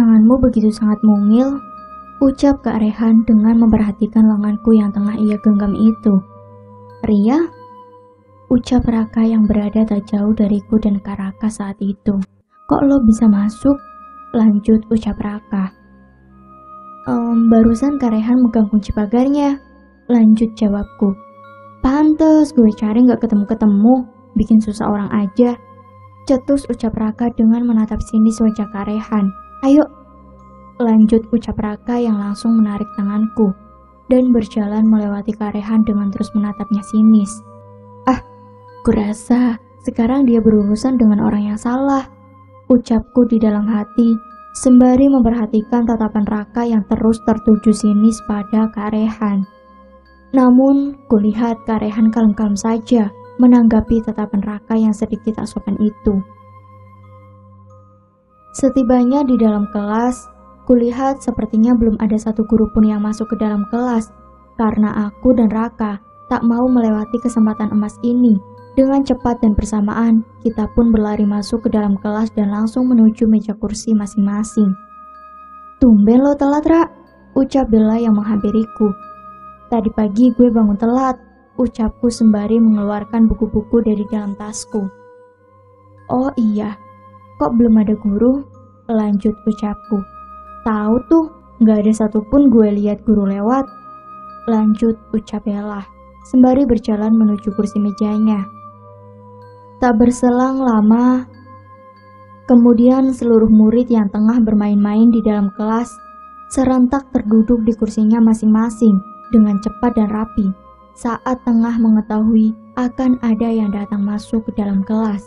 Tanganmu begitu sangat mungil, ucap Kak Rehan dengan memperhatikan lenganku yang tengah ia genggam itu. Ria? Ucap Raka yang berada tak jauh dariku dan Kak Raka saat itu. Kok lo bisa masuk? Lanjut ucap Raka. Barusan Kak Rehan megang kunci pagarnya. Lanjut jawabku. Pantes gue cari gak ketemu-ketemu, bikin susah orang aja. Cetus ucap Raka dengan menatap sinis wajah Kak Rehan. Ayo, lanjut ucap Raka yang langsung menarik tanganku dan berjalan melewati Kak Rehan dengan terus menatapnya sinis. Kurasa sekarang dia berurusan dengan orang yang salah, ucapku di dalam hati sembari memperhatikan tatapan Raka yang terus tertuju sinis pada Kak Rehan. Namun, kulihat Kak Rehan kalem-kalem saja menanggapi tatapan Raka yang sedikit tak sopan itu. Setibanya di dalam kelas, kulihat sepertinya belum ada satu guru pun yang masuk ke dalam kelas, karena aku dan Raka tak mau melewati kesempatan emas ini. Dengan cepat dan bersamaan, kita pun berlari masuk ke dalam kelas dan langsung menuju meja kursi masing-masing. Tumben lo telat, Ra, ucap Bella yang menghampiriku. Tadi pagi gue bangun telat, ucapku sembari mengeluarkan buku-buku dari dalam tasku. Oh iya, kok belum ada guru? Lanjut ucapku. Tahu tuh, gak ada satupun gue lihat guru lewat. Lanjut ucap Bella, sembari berjalan menuju kursi mejanya. Tak berselang lama, kemudian seluruh murid yang tengah bermain-main di dalam kelas serentak terduduk di kursinya masing-masing dengan cepat dan rapi saat tengah mengetahui akan ada yang datang masuk ke dalam kelas.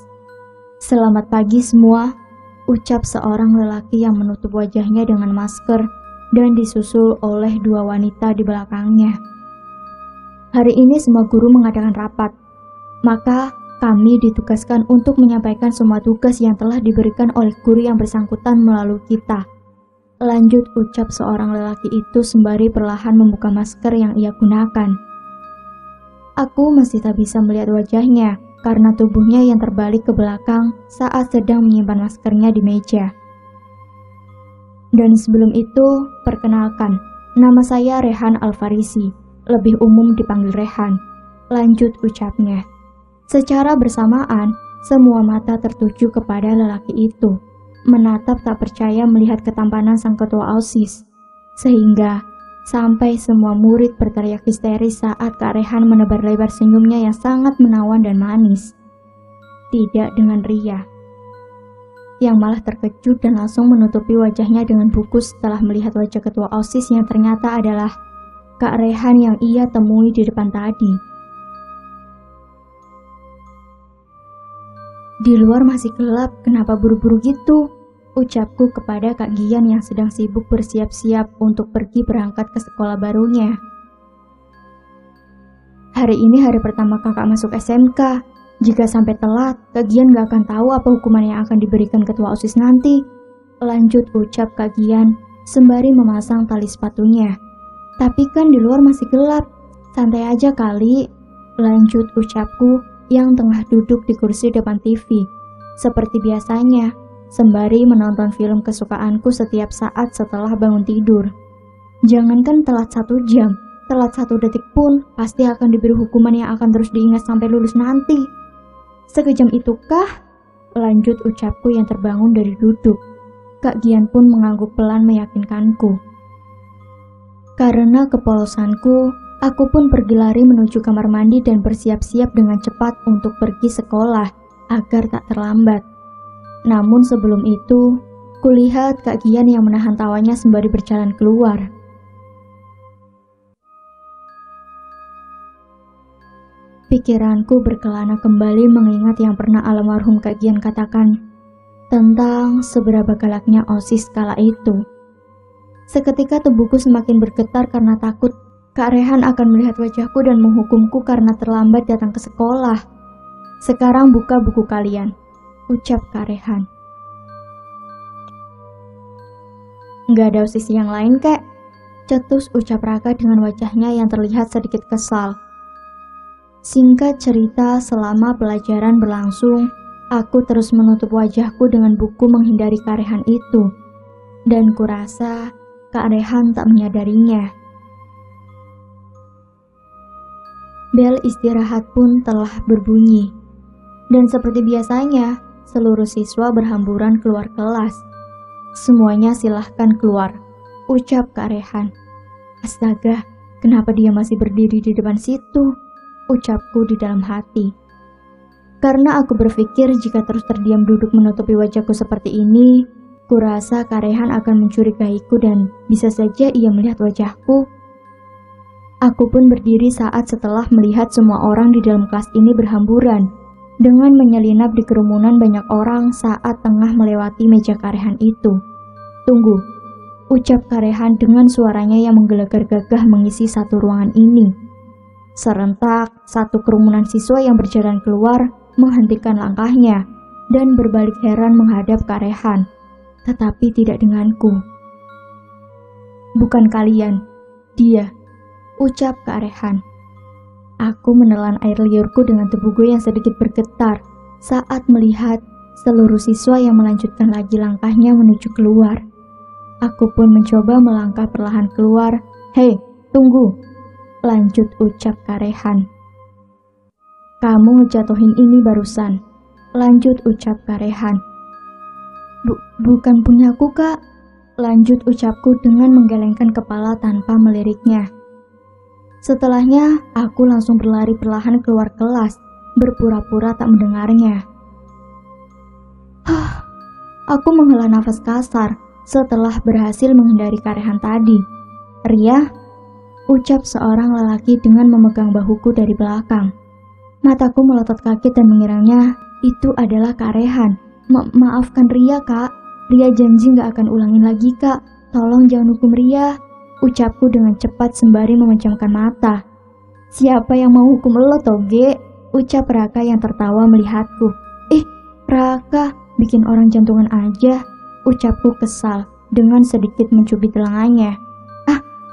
Selamat pagi semua, ucap seorang lelaki yang menutup wajahnya dengan masker dan disusul oleh dua wanita di belakangnya. Hari ini semua guru mengadakan rapat, maka kami ditugaskan untuk menyampaikan semua tugas yang telah diberikan oleh guru yang bersangkutan melalui kita. Lanjut ucap seorang lelaki itu sembari perlahan membuka masker yang ia gunakan. Aku masih tak bisa melihat wajahnya karena tubuhnya yang terbalik ke belakang saat sedang menyimpan maskernya di meja. Dan sebelum itu, perkenalkan, nama saya Rehan Alfarisi, lebih umum dipanggil Rehan. Lanjut ucapnya. Secara bersamaan, semua mata tertuju kepada lelaki itu, menatap tak percaya melihat ketampanan sang ketua OSIS, sehingga sampai semua murid berteriak histeris saat Kak Rehan menebar lebar senyumnya yang sangat menawan dan manis. Tidak dengan Ria, yang malah terkejut dan langsung menutupi wajahnya dengan buku setelah melihat wajah ketua OSIS yang ternyata adalah Kak Rehan yang ia temui di depan tadi. Di luar masih gelap, kenapa buru-buru gitu? Ucapku kepada Kak Gian yang sedang sibuk bersiap-siap untuk pergi berangkat ke sekolah barunya. Hari ini hari pertama kakak masuk SMK. Jika sampai telat, Kak Gian gak akan tahu apa hukuman yang akan diberikan ketua OSIS nanti. Lanjut ucap Kak Gian sembari memasang tali sepatunya. Tapi kan di luar masih gelap, santai aja kali. Lanjut ucapku yang tengah duduk di kursi depan TV, seperti biasanya, sembari menonton film kesukaanku setiap saat setelah bangun tidur. Jangankan telat 1 jam, telat 1 detik pun pasti akan diberi hukuman yang akan terus diingat sampai lulus nanti. Sekejam itukah? Lanjut ucapku yang terbangun dari duduk. Kak Gian pun mengangguk pelan meyakinkanku. Karena kepolosanku, aku pun pergi lari menuju kamar mandi dan bersiap-siap dengan cepat untuk pergi sekolah agar tak terlambat. Namun sebelum itu, kulihat Kak Gian yang menahan tawanya sembari berjalan keluar. Pikiranku berkelana kembali mengingat yang pernah almarhum Kak Gian katakan tentang seberapa galaknya OSIS kala itu. Seketika tubuhku semakin bergetar karena takut Kak Rehan akan melihat wajahku dan menghukumku karena terlambat datang ke sekolah. Sekarang buka buku kalian, ucap Kak Rehan. Gak ada OSIS yang lain, Kak? Cetus ucap Raka dengan wajahnya yang terlihat sedikit kesal. Singkat cerita, selama pelajaran berlangsung, aku terus menutup wajahku dengan buku menghindari Kak Rehan itu. Dan kurasa Kak Rehan tak menyadarinya. Bel istirahat pun telah berbunyi. Dan seperti biasanya, seluruh siswa berhamburan keluar kelas. Semuanya silahkan keluar, ucap Kak Rehan. Astaga, kenapa dia masih berdiri di depan situ? Ucapku di dalam hati. Karena aku berpikir jika terus terdiam duduk menutupi wajahku seperti ini, kurasa Kak Rehan akan mencurigaiku dan bisa saja ia melihat wajahku. Aku pun berdiri saat setelah melihat semua orang di dalam kelas ini berhamburan, dengan menyelinap di kerumunan banyak orang saat tengah melewati meja Kak Rehan itu. Tunggu, ucap Kak Rehan dengan suaranya yang menggelegar gagah mengisi satu ruangan ini. Serentak, satu kerumunan siswa yang berjalan keluar menghentikan langkahnya dan berbalik heran menghadap Kak Rehan, tetapi tidak denganku. Bukan kalian, dia, ucap Kak Rehan. Aku menelan air liurku dengan tubuhku yang sedikit bergetar saat melihat seluruh siswa yang melanjutkan lagi langkahnya menuju keluar. Aku pun mencoba melangkah perlahan keluar. Hei, tunggu, lanjut ucap Kak Rehan. Kamu ngejatuhin ini barusan, lanjut ucap Kak Rehan. Bukan punyaku, Kak, lanjut ucapku dengan menggelengkan kepala tanpa meliriknya. Setelahnya, aku langsung berlari perlahan keluar kelas, berpura-pura tak mendengarnya. Aku menghela nafas kasar setelah berhasil menghindari Kak Rehan tadi. Ria, ucap seorang lelaki dengan memegang bahuku dari belakang. Mataku melotot kaget dan mengiranya itu adalah Kak Rehan. Maafkan Ria, Kak. Ria janji gak akan ulangin lagi, Kak. Tolong jangan hukum Ria, ucapku dengan cepat sembari memejamkan mata. Siapa yang mau hukum lo, Toge? Ucap Raka yang tertawa melihatku. Raka, bikin orang jantungan aja, ucapku kesal dengan sedikit mencubit telanganya.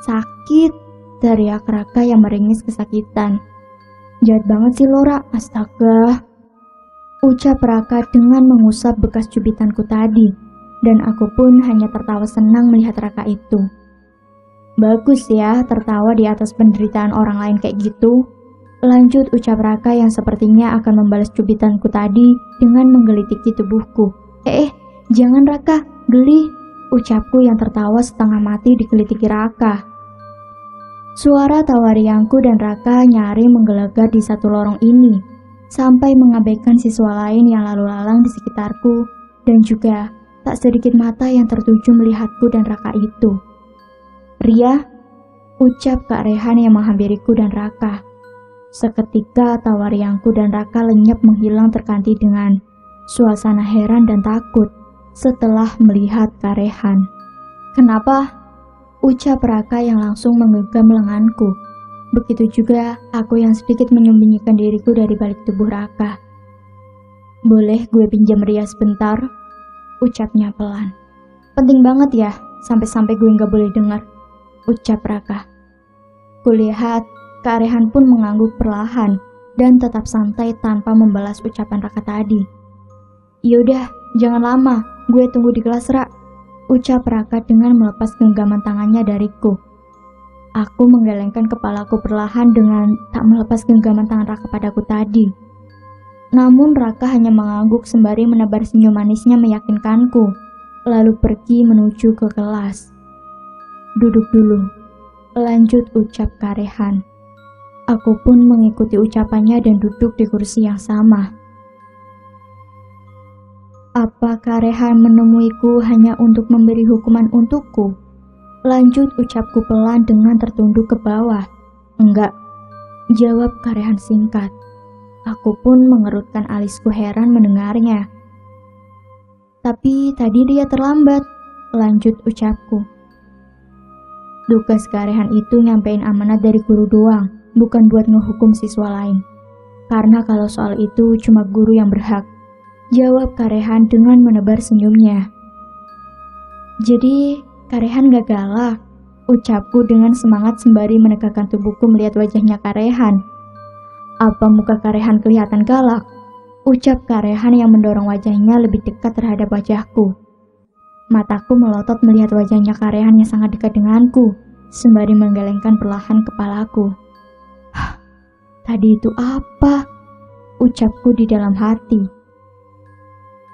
Sakit, teriak Raka yang meringis kesakitan. Jahat banget sih Lora, astaga, ucap Raka dengan mengusap bekas cubitanku tadi, dan aku pun hanya tertawa senang melihat Raka itu. Bagus ya, tertawa di atas penderitaan orang lain kayak gitu. Lanjut ucap Raka yang sepertinya akan membalas cubitanku tadi dengan menggelitiki tubuhku. Jangan Raka, geli, ucapku yang tertawa setengah mati digelitiki Raka. Suara tawa riangku dan Raka nyari menggelegar di satu lorong ini, sampai mengabaikan siswa lain yang lalu lalang di sekitarku, dan juga tak sedikit mata yang tertuju melihatku dan Raka itu. Ria, ucap Kak Rehan yang menghampiriku dan Raka. Seketika tawa riangku dan Raka lenyap menghilang terganti dengan suasana heran dan takut setelah melihat Kak Rehan. Kenapa? Ucap Raka yang langsung menggenggam lenganku. Begitu juga aku yang sedikit menyembunyikan diriku dari balik tubuh Raka. Boleh gue pinjam Ria sebentar? Ucapnya pelan. Penting banget ya, sampai-sampai gue gak boleh dengar, ucap Raka. Kulihat Kak Rehan pun mengangguk perlahan dan tetap santai tanpa membalas ucapan Raka tadi. Yaudah, jangan lama, gue tunggu di kelas, Ra, ucap Raka dengan melepas genggaman tangannya dariku. Aku menggelengkan kepalaku perlahan dengan tak melepas genggaman tangan Raka padaku tadi. Namun Raka hanya mengangguk sembari menebar senyum manisnya meyakinkanku, lalu pergi menuju ke kelas. Duduk dulu, lanjut ucap Kak Rehan. Aku pun mengikuti ucapannya dan duduk di kursi yang sama. Apa Kak Rehan menemuiku hanya untuk memberi hukuman untukku? Lanjut ucapku pelan dengan tertunduk ke bawah. Enggak, jawab Kak Rehan singkat. Aku pun mengerutkan alisku heran mendengarnya. Tapi tadi dia terlambat, lanjut ucapku. Tugas Kak Rehan itu nyampein amanat dari guru doang, bukan buat ngehukum siswa lain. Karena kalau soal itu cuma guru yang berhak, jawab Kak Rehan dengan menebar senyumnya. Jadi Kak Rehan gak galak, ucapku dengan semangat sembari menegakkan tubuhku melihat wajahnya Kak Rehan. Apa muka Kak Rehan kelihatan galak? Ucap Kak Rehan yang mendorong wajahnya lebih dekat terhadap wajahku. Mataku melotot melihat wajahnya Karehan yang sangat dekat denganku, sembari menggelengkan perlahan kepalaku. Tadi itu apa? Ucapku di dalam hati.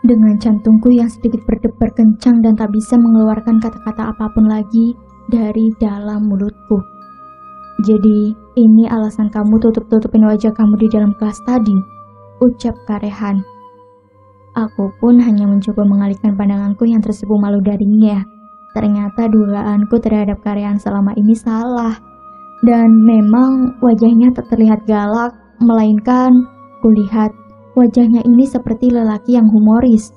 Dengan jantungku yang sedikit berdebar kencang dan tak bisa mengeluarkan kata-kata apapun lagi dari dalam mulutku. Jadi, ini alasan kamu tutup-tutupin wajah kamu di dalam kelas tadi, ucap Karehan. Aku pun hanya mencoba mengalihkan pandanganku yang tersipu malu darinya. Ternyata dugaanku terhadap Karehan selama ini salah. Dan memang wajahnya tak terlihat galak, melainkan kulihat wajahnya ini seperti lelaki yang humoris,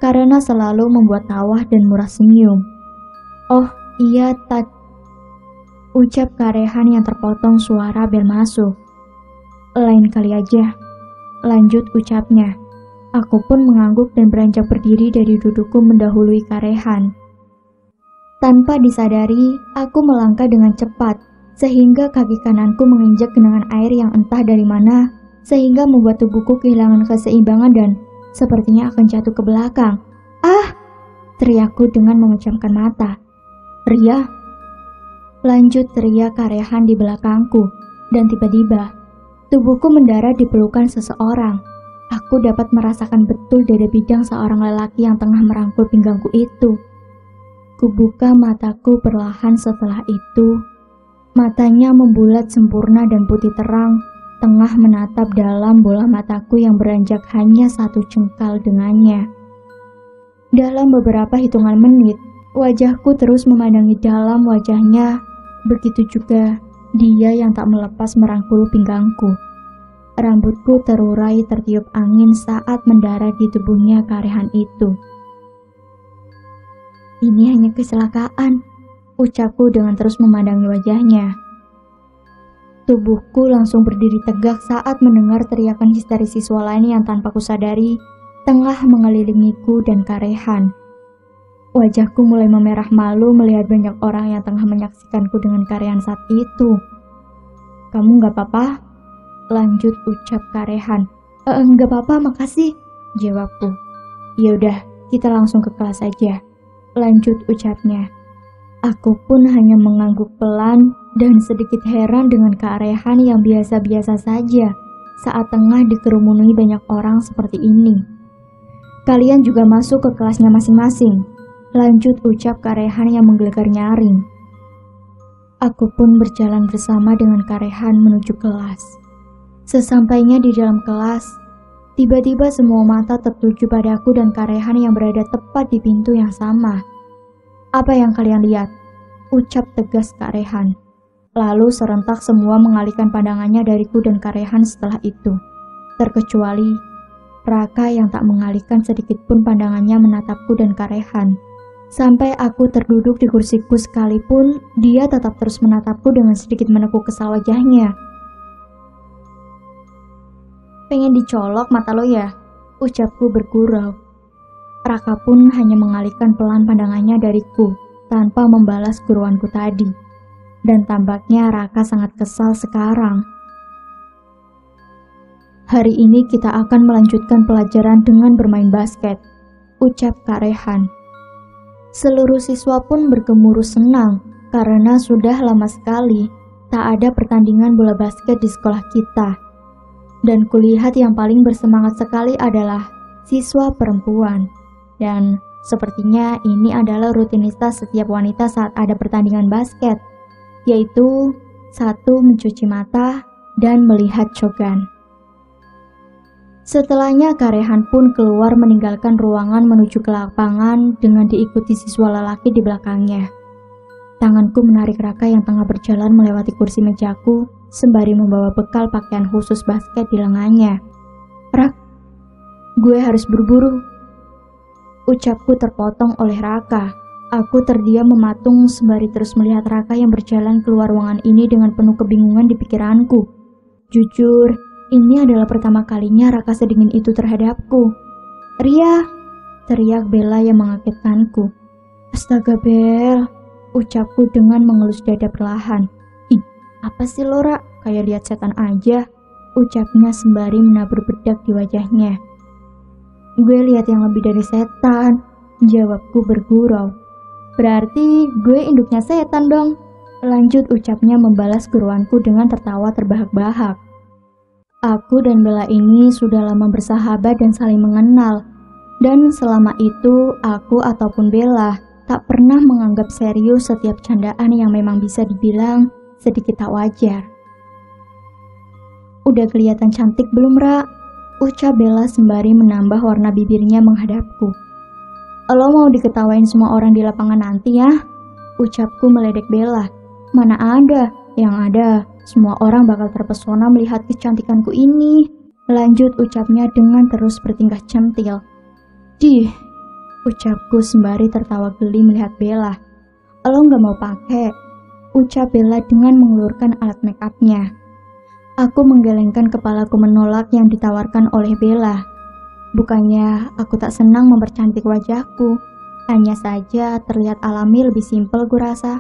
karena selalu membuat tawa dan murah senyum. Oh iya, ucap Karehan yang terpotong suara bel masuk. Lain kali aja, lanjut ucapnya. Aku pun mengangguk dan beranjak berdiri dari dudukku mendahului Karehan. Tanpa disadari, aku melangkah dengan cepat, sehingga kaki kananku menginjak genangan air yang entah dari mana, sehingga membuat tubuhku kehilangan keseimbangan dan sepertinya akan jatuh ke belakang. Ah! Teriakku dengan memejamkan mata. Ria! Lanjut teriak Karehan di belakangku, dan tiba-tiba, tubuhku mendarat di pelukan seseorang. Aku dapat merasakan betul dada bidang seorang lelaki yang tengah merangkul pinggangku itu. Kubuka mataku perlahan setelah itu. Matanya membulat sempurna dan putih terang, tengah menatap dalam bola mataku yang beranjak hanya 1 jengkal dengannya. Dalam beberapa hitungan menit, wajahku terus memandangi dalam wajahnya, begitu juga dia yang tak melepas merangkul pinggangku. Rambutku terurai tertiup angin saat mendarat di tubuhnya Karehan itu. Ini hanya kecelakaan, ucapku dengan terus memandangi wajahnya. Tubuhku langsung berdiri tegak saat mendengar teriakan histeris siswa lain yang tanpa kusadari tengah mengelilingiku dan Karehan. Wajahku mulai memerah malu melihat banyak orang yang tengah menyaksikanku dengan Karehan saat itu. Kamu gak apa-apa? Lanjut ucap Karehan. Enggak apa-apa, makasih, jawabku. Yaudah, kita langsung ke kelas aja, lanjut ucapnya. Aku pun hanya mengangguk pelan dan sedikit heran dengan Karehan yang biasa-biasa saja saat tengah dikerumuni banyak orang seperti ini. Kalian juga masuk ke kelasnya masing-masing, lanjut ucap Karehan yang menggelegar nyaring. Aku pun berjalan bersama dengan Karehan menuju kelas. Sesampainya di dalam kelas, tiba-tiba semua mata tertuju padaku dan Karehan yang berada tepat di pintu yang sama. Apa yang kalian lihat? Ucap tegas Karehan. Lalu serentak semua mengalihkan pandangannya dariku dan Karehan setelah itu. Terkecuali Raka yang tak mengalihkan sedikit pun pandangannya menatapku dan Karehan. Sampai aku terduduk di kursiku sekalipun, dia tetap terus menatapku dengan sedikit menekuk kesal wajahnya. Pengen dicolok mata lo ya? Ucapku bergurau. Raka pun hanya mengalihkan pelan pandangannya dariku tanpa membalas guruanku tadi. Dan tampaknya Raka sangat kesal sekarang. Hari ini kita akan melanjutkan pelajaran dengan bermain basket, ucap Karehan. Seluruh siswa pun bergemuruh senang karena sudah lama sekali tak ada pertandingan bola basket di sekolah kita. Dan kulihat yang paling bersemangat sekali adalah siswa perempuan. Dan sepertinya ini adalah rutinitas setiap wanita saat ada pertandingan basket, yaitu 1. Mencuci mata dan melihat cogan. Setelahnya Karehan pun keluar meninggalkan ruangan menuju ke lapangan dengan diikuti siswa lelaki di belakangnya. Tanganku menarik Raka yang tengah berjalan melewati kursi mejaku sembari membawa bekal pakaian khusus basket di lengannya. Rak, gue harus buru-buru. Ucapku terpotong oleh Raka. Aku terdiam mematung sembari terus melihat Raka yang berjalan keluar ruangan ini dengan penuh kebingungan di pikiranku. Jujur, ini adalah pertama kalinya Raka sedingin itu terhadapku. Ria, teriak Bella yang mengagetkanku. Astaga Bel, ucapku dengan mengelus dada perlahan. Ih, apa sih lo Ra? Kayak lihat setan aja, ucapnya sembari menabur bedak di wajahnya. Gue lihat yang lebih dari setan, Jawabku bergurau. Berarti gue induknya setan dong. Lanjut ucapnya membalas guruanku dengan tertawa terbahak-bahak. Aku dan Bella ini sudah lama bersahabat dan saling mengenal. Dan selama itu aku ataupun Bella tak pernah menganggap serius setiap candaan yang memang bisa dibilang sedikit tak wajar. Udah kelihatan cantik belum, Ra? Ucap Bella sembari menambah warna bibirnya menghadapku. Lo mau diketawain semua orang di lapangan nanti ya? Ucapku meledek Bella. Mana ada, yang ada semua orang bakal terpesona melihat kecantikanku ini. Lanjut ucapnya dengan terus bertingkah centil. Dih, ucapku sembari tertawa geli melihat Bella. Lo gak mau pakai? Ucap Bella dengan mengelurkan alat make upnya. Aku menggelengkan kepalaku menolak yang ditawarkan oleh Bella. Bukannya aku tak senang mempercantik wajahku, hanya saja terlihat alami lebih simpel gue rasa.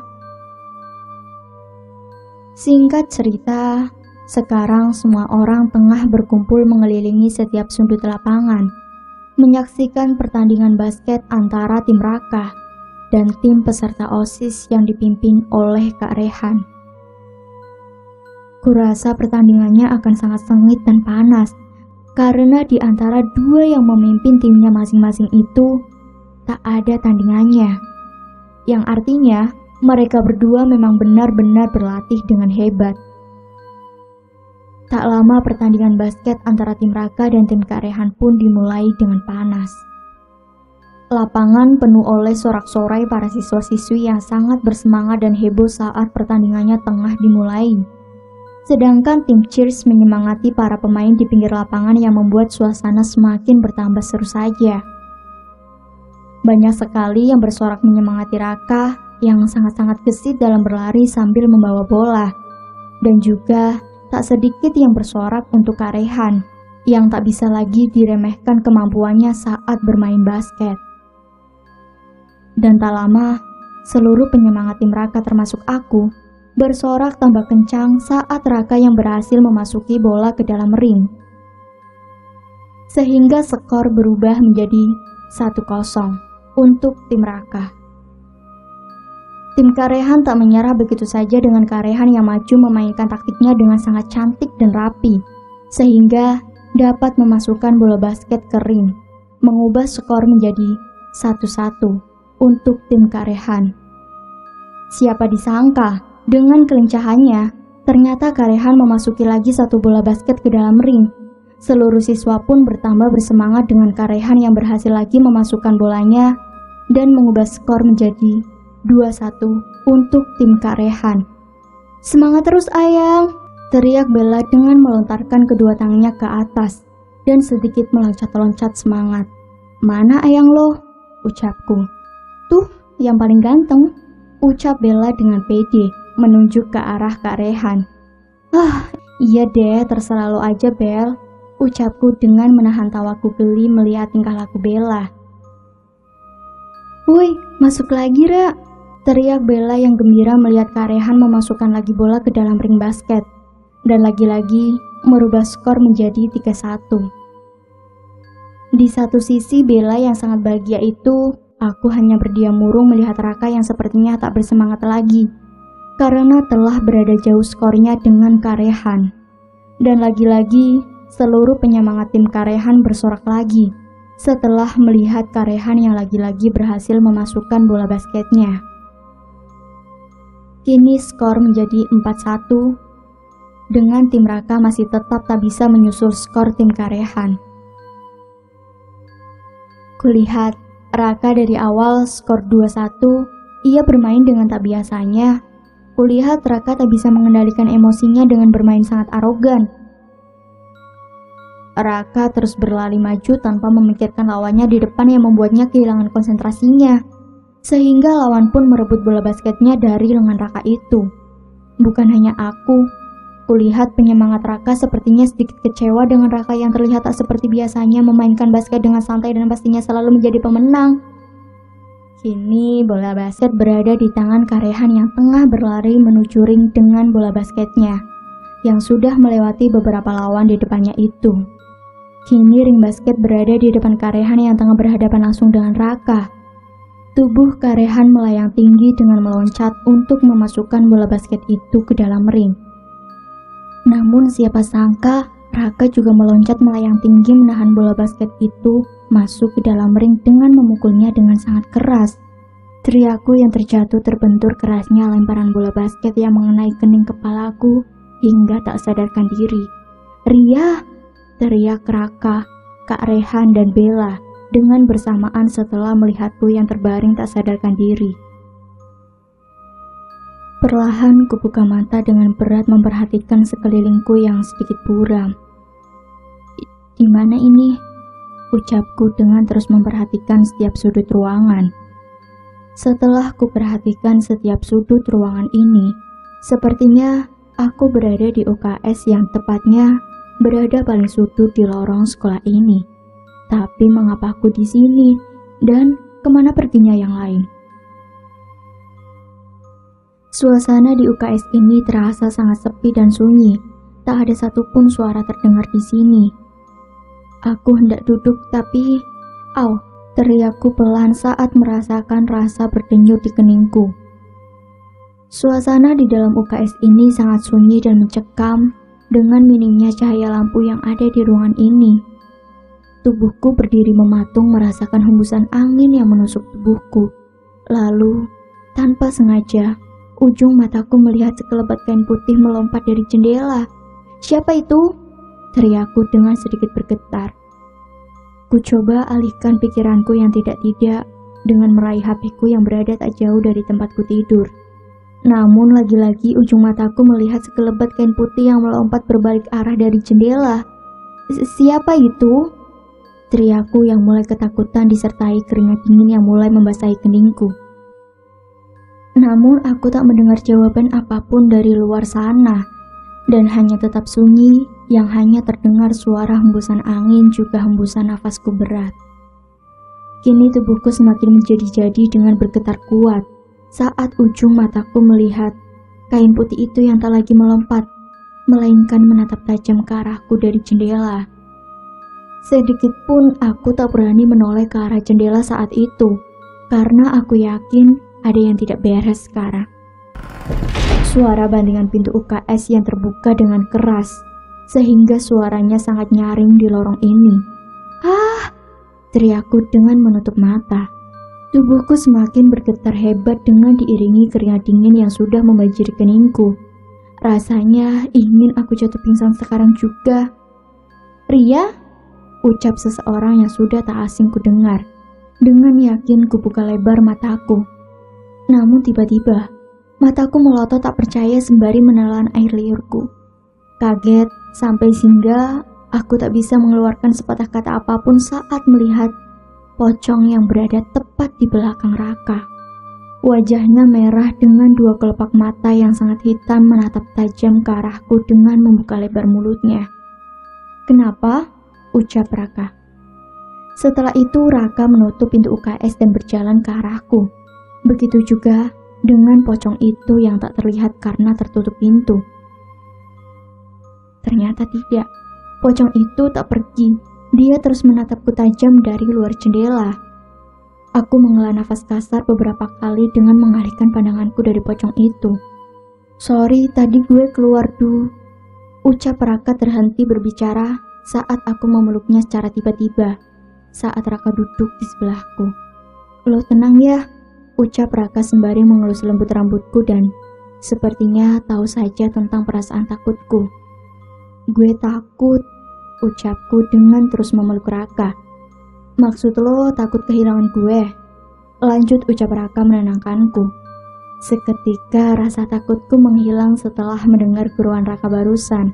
Singkat cerita, sekarang semua orang tengah berkumpul mengelilingi setiap sudut lapangan, menyaksikan pertandingan basket antara tim Raka dan tim peserta OSIS yang dipimpin oleh Kak Rehan. Kurasa pertandingannya akan sangat sengit dan panas, karena di antara dua yang memimpin timnya masing-masing itu tak ada tandingannya. Yang artinya mereka berdua memang benar-benar berlatih dengan hebat. Tak lama pertandingan basket antara tim Raka dan tim Kak Rehan pun dimulai dengan panas. Lapangan penuh oleh sorak-sorai para siswa-siswi yang sangat bersemangat dan heboh saat pertandingannya tengah dimulai. Sedangkan tim cheers menyemangati para pemain di pinggir lapangan yang membuat suasana semakin bertambah seru saja. Banyak sekali yang bersorak menyemangati Raka yang sangat-sangat gesit dalam berlari sambil membawa bola. Dan juga tak sedikit yang bersorak untuk Kak Rehan yang tak bisa lagi diremehkan kemampuannya saat bermain basket. Dan tak lama, seluruh penyemangat tim Raka termasuk aku bersorak tambah kencang saat Raka yang berhasil memasuki bola ke dalam ring. Sehingga skor berubah menjadi 1-0 untuk tim Raka. Tim Kak Rehan tak menyerah begitu saja dengan Kak Rehan yang maju memainkan taktiknya dengan sangat cantik dan rapi, sehingga dapat memasukkan bola basket ke ring, mengubah skor menjadi 1-1 untuk tim Kak Rehan. Siapa disangka dengan kelincahannya, ternyata Kak Rehan memasuki lagi satu bola basket ke dalam ring. Seluruh siswa pun bertambah bersemangat dengan Kak Rehan yang berhasil lagi memasukkan bolanya dan mengubah skor menjadi 2-1 untuk tim Kak Rehan. Semangat terus ayang, teriak Bella dengan melontarkan kedua tangannya ke atas dan sedikit meloncat-loncat semangat. Mana ayang lo? Ucapku. Tuh, yang paling ganteng, ucap Bella dengan pede menunjuk ke arah Kak Rehan. Iya deh, terserah lo aja Bel, ucapku dengan menahan tawaku geli melihat tingkah laku Bella. Woi, masuk lagi Ra, teriak Bella yang gembira melihat Kak Rehan memasukkan lagi bola ke dalam ring basket dan lagi-lagi merubah skor menjadi 3-1. Di satu sisi Bella yang sangat bahagia itu, aku hanya berdiam murung melihat Raka yang sepertinya tak bersemangat lagi karena telah berada jauh skornya dengan Kak Rehan. Dan lagi-lagi seluruh penyemangat tim Kak Rehan bersorak lagi setelah melihat Kak Rehan yang lagi-lagi berhasil memasukkan bola basketnya. Kini skor menjadi 4-1 dengan tim Raka masih tetap tak bisa menyusul skor tim Kak Rehan. Kulihat Raka dari awal skor 2-1, ia bermain dengan tak biasanya. Kulihat Raka tak bisa mengendalikan emosinya dengan bermain sangat arogan. Raka terus berlari maju tanpa memikirkan lawannya di depan yang membuatnya kehilangan konsentrasinya. Sehingga lawan pun merebut bola basketnya dari lengan Raka itu. Bukan hanya aku, kulihat penyemangat Raka sepertinya sedikit kecewa dengan Raka yang terlihat tak seperti biasanya memainkan basket dengan santai dan pastinya selalu menjadi pemenang. Kini bola basket berada di tangan Kak Rehan yang tengah berlari menuju ring dengan bola basketnya, yang sudah melewati beberapa lawan di depannya itu. Kini ring basket berada di depan Kak Rehan yang tengah berhadapan langsung dengan Raka, Tubuh Kak Rehan melayang tinggi dengan meloncat untuk memasukkan bola basket itu ke dalam ring. Namun siapa sangka Raka juga meloncat melayang tinggi menahan bola basket itu masuk ke dalam ring dengan memukulnya dengan sangat keras. Teriakku yang terjatuh terbentur kerasnya lemparan bola basket yang mengenai kening kepalaku hingga tak sadarkan diri. "Ria!" teriak Raka, Kak Rehan dan Bella dengan bersamaan setelah melihatku yang terbaring tak sadarkan diri. Perlahan kubuka mata dengan berat memperhatikan sekelilingku yang sedikit buram. Di mana ini? Ucapku dengan terus memperhatikan setiap sudut ruangan. Setelah kuperhatikan setiap sudut ruangan ini, sepertinya aku berada di UKS yang tepatnya berada paling sudut di lorong sekolah ini. Tapi mengapa aku di sini dan kemana perginya yang lain? Suasana di UKS ini terasa sangat sepi dan sunyi. Tak ada satupun suara terdengar di sini. Aku hendak duduk tapi, teriakku pelan saat merasakan rasa berdenyut di keningku. Suasana di dalam UKS ini sangat sunyi dan mencekam dengan minimnya cahaya lampu yang ada di ruangan ini. Tubuhku berdiri mematung merasakan hembusan angin yang menusuk tubuhku. Lalu, tanpa sengaja, ujung mataku melihat sekelebat kain putih melompat dari jendela. "Siapa itu?" teriakku dengan sedikit bergetar. Ku coba alihkan pikiranku yang tidak-tidak dengan meraih HP-ku yang berada tak jauh dari tempatku tidur. Namun lagi-lagi ujung mataku melihat sekelebat kain putih yang melompat berbalik arah dari jendela. "Siapa itu?" teriakku yang mulai ketakutan disertai keringat dingin yang mulai membasahi keningku. Namun aku tak mendengar jawaban apapun dari luar sana, dan hanya tetap sunyi yang hanya terdengar suara hembusan angin juga hembusan nafasku berat. Kini tubuhku semakin menjadi-jadi dengan bergetar kuat saat ujung mataku melihat kain putih itu yang tak lagi melompat, melainkan menatap tajam ke arahku dari jendela. Sedikit pun aku tak berani menoleh ke arah jendela saat itu, karena aku yakin ada yang tidak beres sekarang. Suara bantingan pintu UKS yang terbuka dengan keras, sehingga suaranya sangat nyaring di lorong ini. "Ah!" teriakku dengan menutup mata. Tubuhku semakin bergetar hebat dengan diiringi keringat dingin yang sudah membanjiri keningku. Rasanya ingin aku jatuh pingsan sekarang juga. "Ria?" ucap seseorang yang sudah tak asing ku dengar. Dengan yakin ku buka lebar mataku. Namun tiba-tiba, mataku melotot tak percaya sembari menelan air liurku. Kaget sampai sehingga aku tak bisa mengeluarkan sepatah kata apapun saat melihat pocong yang berada tepat di belakang Raka. Wajahnya merah dengan dua kelopak mata yang sangat hitam menatap tajam ke arahku dengan membuka lebar mulutnya. "Kenapa?" ucap Raka. Setelah itu Raka menutup pintu UKS dan berjalan ke arahku. Begitu juga dengan pocong itu yang tak terlihat karena tertutup pintu. Ternyata tidak, pocong itu tak pergi. Dia terus menatapku tajam dari luar jendela. Aku menghela nafas kasar beberapa kali dengan mengalihkan pandanganku dari pocong itu. "Sorry, tadi gue keluar dulu," ucap Raka terhenti berbicara saat aku memeluknya secara tiba-tiba saat Raka duduk di sebelahku. "Lo tenang ya," ucap Raka sembari mengelus lembut rambutku dan sepertinya tahu saja tentang perasaan takutku. "Gue takut," ucapku dengan terus memeluk Raka. "Maksud lo takut kehilangan gue?" lanjut ucap Raka menenangkanku. Seketika rasa takutku menghilang setelah mendengar guruan Raka barusan.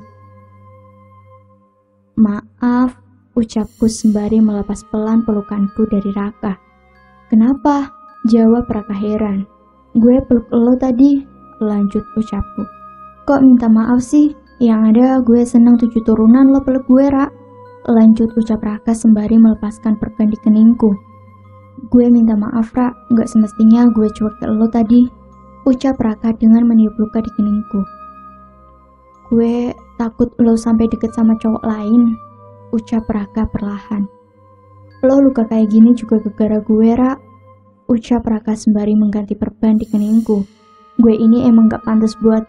"Maaf," ucapku sembari melepas pelan pelukanku dari Raka. "Kenapa?" jawab Raka heran. "Gue peluk lo tadi," lanjut ucapku. "Kok minta maaf sih? Yang ada gue senang 7 turunan lo peluk gue, Ra," lanjut ucap Raka sembari melepaskan perban di keningku. "Gue minta maaf, Ra, gak semestinya gue cuek ke lo tadi," ucap Raka dengan meniup luka di keningku. "Gue takut lo sampai deket sama cowok lain," ucap Raka perlahan. "Lo luka kayak gini juga gara-gara gue, Ra," ucap Raka sembari mengganti perban di keningku. Gue ini emang gak pantas buat...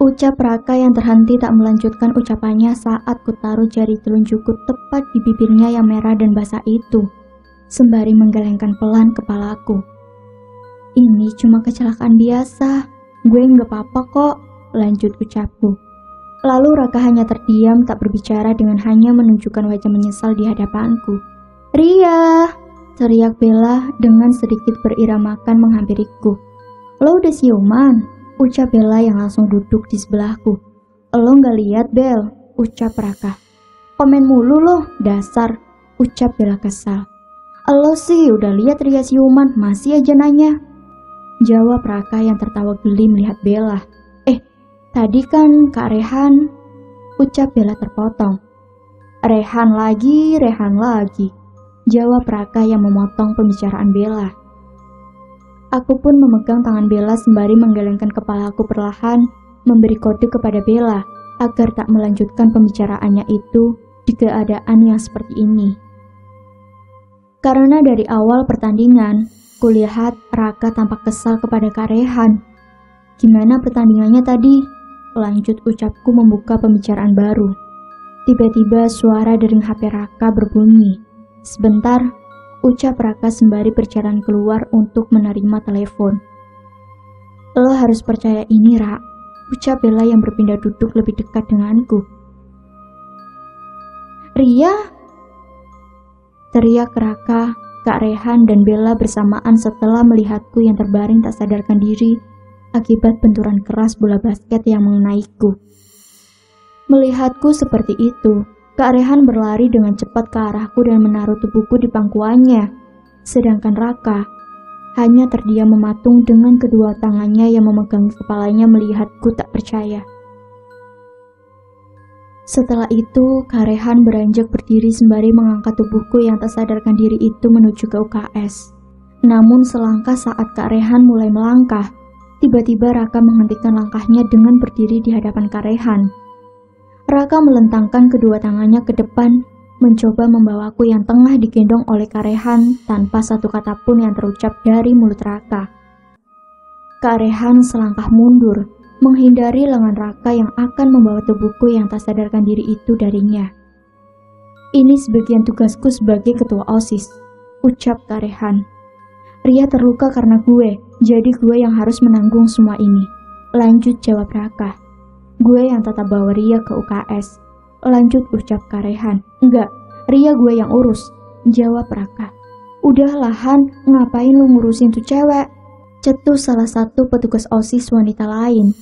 Ucap Raka yang terhenti tak melanjutkan ucapannya saat kutaruh jari telunjukku tepat di bibirnya yang merah dan basah itu, sembari menggelengkan pelan kepalaku. Ini cuma kecelakaan biasa, gue nggak apa-apa kok, lanjut ucapku. Lalu Raka hanya terdiam tak berbicara dengan hanya menunjukkan wajah menyesal di hadapanku. Ria! Teriak Bella dengan sedikit beriramakan menghampiriku. Lo udah siuman? Ucap Bella yang langsung duduk di sebelahku. Lo nggak lihat Bel? Ucap Raka. Komen mulu lo, dasar, ucap Bella kesal. Lo sih udah lihat Ria siuman, masih aja nanya. Jawab Raka yang tertawa geli melihat Bella. Tadi kan Kak Rehan, ucap Bella terpotong. Rehan lagi, jawab Raka yang memotong pembicaraan Bella. Aku pun memegang tangan Bella sembari menggelengkan kepalaku perlahan, memberi kode kepada Bella agar tak melanjutkan pembicaraannya itu di keadaan yang seperti ini. Karena dari awal pertandingan, kulihat Raka tampak kesal kepada Kak Rehan. Gimana pertandingannya tadi? Lanjut ucapku membuka pembicaraan baru. Tiba-tiba suara dering HP Raka berbunyi. Sebentar, ucap Raka sembari berjalan keluar untuk menerima telepon. Lo harus percaya ini, Ra, ucap Bella yang berpindah duduk lebih dekat denganku. Ria? Teriak Raka, Kak Rehan dan Bella bersamaan setelah melihatku yang terbaring tak sadarkan diri akibat benturan keras bola basket yang mengenaiku. Melihatku seperti itu, Kak Rehan berlari dengan cepat ke arahku dan menaruh tubuhku di pangkuannya. Sedangkan Raka hanya terdiam mematung dengan kedua tangannya yang memegang kepalanya melihatku tak percaya. Setelah itu, Kak Rehan beranjak berdiri sembari mengangkat tubuhku yang tak sadarkan diri itu menuju ke UKS. Namun selangkah saat Kak Rehan mulai melangkah, tiba-tiba Raka menghentikan langkahnya dengan berdiri di hadapan Kak Rehan. Raka melentangkan kedua tangannya ke depan, mencoba membawaku yang tengah digendong oleh Kak Rehan tanpa satu kata pun yang terucap dari mulut Raka. Kak Rehan selangkah mundur, menghindari lengan Raka yang akan membawa tubuhku yang tak sadarkan diri itu darinya. Ini sebagian tugasku sebagai ketua OSIS, ucap Kak Rehan. Ria terluka karena gue, jadi gue yang harus menanggung semua ini. Lanjut jawab Raka. Gue yang tetap bawa Ria ke UKS. Lanjut ucap Kak Rehan. Enggak, Ria gue yang urus, jawab Raka. Udah lahan, ngapain lu ngurusin tuh cewek? Cetus salah satu petugas OSIS wanita lain.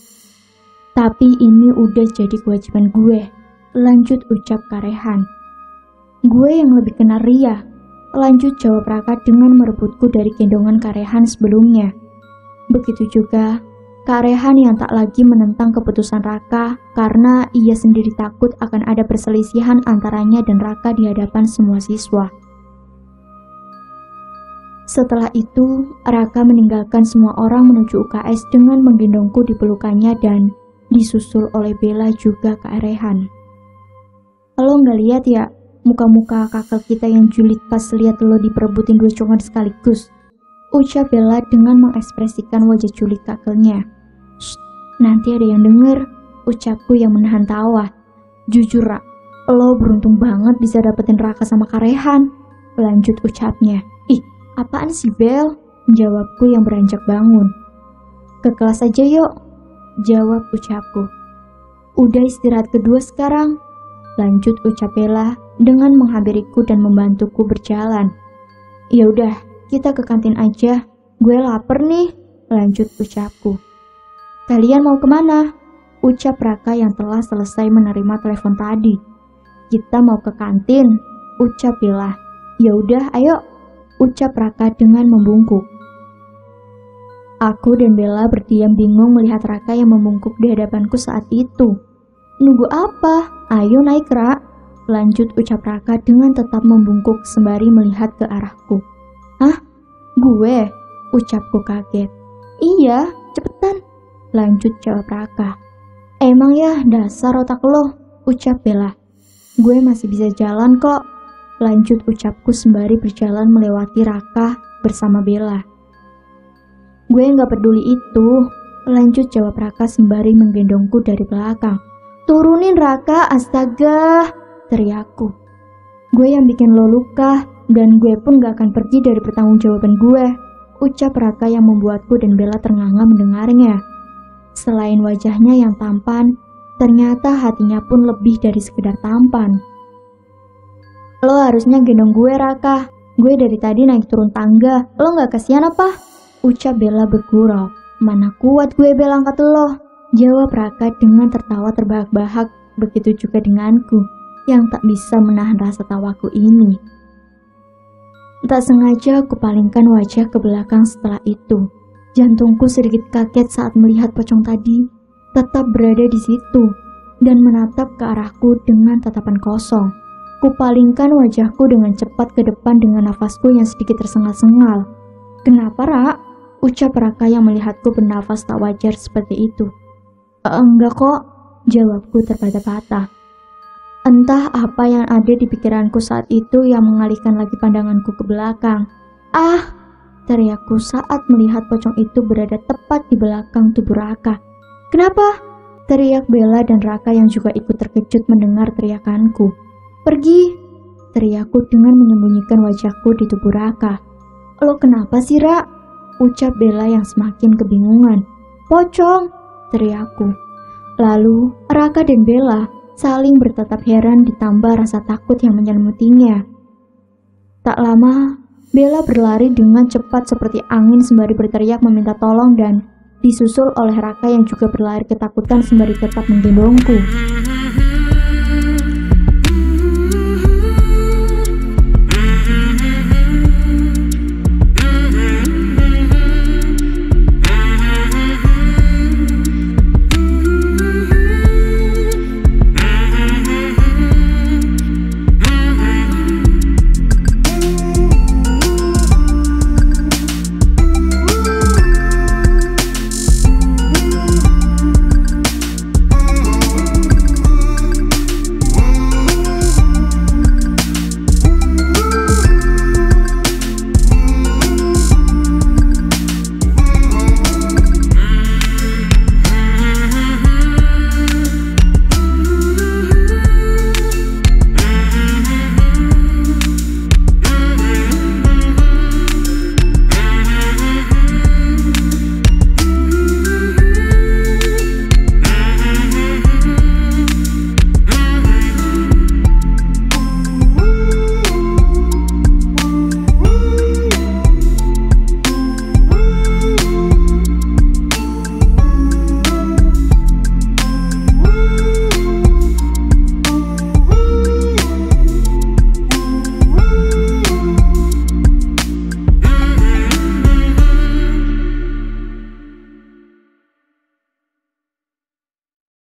Tapi ini udah jadi kewajiban gue, lanjut ucap Kak Rehan. Gue yang lebih kenal Ria, lanjut jawab Raka dengan merebutku dari gendongan Kak Rehan sebelumnya. Begitu juga Kak Rehan yang tak lagi menentang keputusan Raka karena ia sendiri takut akan ada perselisihan antaranya dan Raka di hadapan semua siswa. Setelah itu, Raka meninggalkan semua orang menuju UKS dengan menggendongku di pelukannya dan disusul oleh Bella juga Kak Rehan. Lo nggak lihat ya muka-muka kakak kita yang julid pas lihat lo diperebutin dua cowok sekaligus, ucap Bella dengan mengekspresikan wajah julid kakelnya. Nanti ada yang denger, ucapku yang menahan tawa. Jujur Ra, lo beruntung banget bisa dapetin Raka sama Kak Rehan, lanjut ucapnya. Ih, apaan sih Bel? Jawabku yang beranjak bangun. Ke kelas aja yuk, jawab ucapku. Udah istirahat kedua sekarang, lanjut ucap Bella dengan menghampiriku dan membantuku berjalan. Ya udah, kita ke kantin aja. Gue lapar nih, lanjut ucapku. Kalian mau kemana? Ucap Raka yang telah selesai menerima telepon tadi. Kita mau ke kantin, ucap Bella. Ya udah, ayo, ucap Raka dengan membungkuk. Aku dan Bella berdiam bingung melihat Raka yang membungkuk di hadapanku saat itu. Nunggu apa? Ayo naik Ra, lanjut ucap Raka dengan tetap membungkuk sembari melihat ke arahku. Hah? Gue? Ucapku kaget. Iya, cepetan, lanjut jawab Raka. Emang ya dasar otak lo, ucap Bella. Gue masih bisa jalan kok, lanjut ucapku sembari berjalan melewati Raka bersama Bella. Gue nggak peduli itu, lanjut jawab Raka sembari menggendongku dari belakang. Turunin Raka, astaga, teriakku. Gue yang bikin lo luka, dan gue pun gak akan pergi dari pertanggungjawaban gue, ucap Raka yang membuatku dan Bella ternganga mendengarnya. Selain wajahnya yang tampan, ternyata hatinya pun lebih dari sekedar tampan. Lo harusnya gendong gue, Raka. Gue dari tadi naik turun tangga, lo gak kasihan apa? Ucap Bella bergurau. Mana kuat gue Bella angkat lo, jawab Raka dengan tertawa terbahak-bahak. Begitu juga denganku yang tak bisa menahan rasa tawaku ini. Tak sengaja aku palingkan wajah ke belakang setelah itu. Jantungku sedikit kaget saat melihat pocong tadi tetap berada di situ dan menatap ke arahku dengan tatapan kosong. Kupalingkan wajahku dengan cepat ke depan dengan nafasku yang sedikit tersengal-sengal. Kenapa, Ra? Ucap Raka yang melihatku bernafas tak wajar seperti itu. Enggak kok, jawabku terpatah-patah. Entah apa yang ada di pikiranku saat itu yang mengalihkan lagi pandanganku ke belakang. Ah, teriakku saat melihat pocong itu berada tepat di belakang tubuh Raka. Kenapa? Teriak Bella dan Raka yang juga ikut terkejut mendengar teriakanku. Pergi, teriakku dengan menyembunyikan wajahku di tubuh Raka. Lo kenapa sih, Ra? Ucap Bella yang semakin kebingungan. Pocong, teriakku. Lalu Raka dan Bella saling bertatap heran ditambah rasa takut yang menyelimutinya. Tak lama, Bella berlari dengan cepat seperti angin sembari berteriak meminta tolong dan disusul oleh Raka yang juga berlari ketakutan sembari tetap menggendongku.